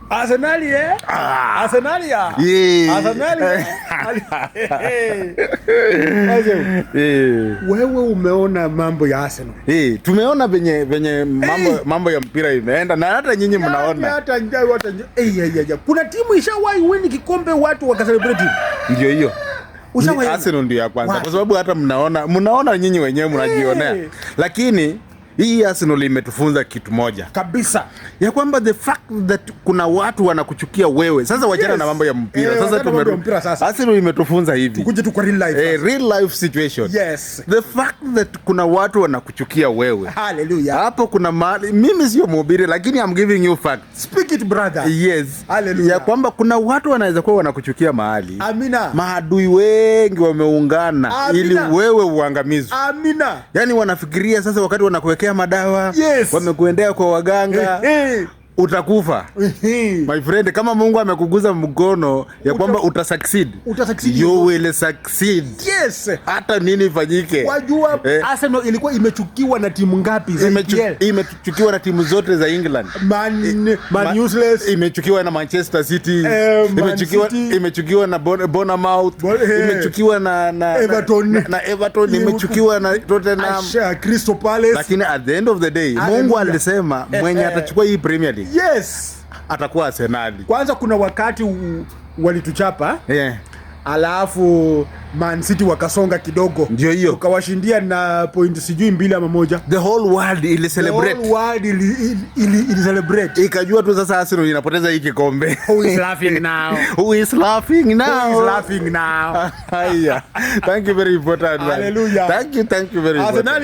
Arsenal Arsenal ya. Arsenal. Wewe umeona mambo ya Arsenal? Tumeona venye mambo ya mpira imeenda na hata nyinyi mnaona. Hata njao kuna timu ishawahi win kikombe watu wakacelebrate. Ndio hiyo. Arsenal ndio ya kwanza kwa sababu hata mnaona nyinyi wenyewe mnajionea. Lakini hii Arsenal imetufunza kitu moja kabisa, ya kwamba the fact that kuna watu wanakuchukia wewe. Sasa wachana na mambo ya mpira. Sasa tumerudi. Arsenal imetufunza hivi. Tukuje tu kwa real life. Real life situation. Yes. The fact that kuna watu wanakuchukia wewe. Hallelujah. Hapo kuna mali. Mimi sio mhubiri lakini I'm giving you fact. Speak it brother. Yes. Hallelujah. Ya kwamba kuna watu wanaweza kuwa wanakuchukia mahali. Amina. Maadui wengi wameungana ili wewe uangamizwe. Amina. Yaani wanafikiria sasa wakati wanakuwekea madawa, yes, wamekuendea kwa waganga, utakufa. My friend, kama Mungu amekuguza mkono ya kwamba utasucceed. You will succeed. Yes. Hata nini ifanyike. Wajua Arsenal ilikuwa imechukiwa na timu ngapi? Imechukiwa na timu zote za England. Man useless. Imechukiwa na Manchester City. Imechukiwa na Bournemouth. Imechukiwa na Everton. Imechukiwa na Tottenham. Crystal Palace. Lakini at the end of the day, Mungu alisema mwenye atachukua hii Premier League, yes, atakuwa Arsenal. Kwanza kuna wakati walituchapa, alafu Man City wakasonga kidogo, ndio hiyo ukawashindia na point sijui 2 ama 1. The whole world ili celebrate. The whole world ili celebrate. Ikajua tu sasa Arsenal inapoteza hii kikombe. Who is laughing now? Who is laughing now? Who is laughing now? Haya. Thank you very important. Hallelujah. Thank you very much. Arsenal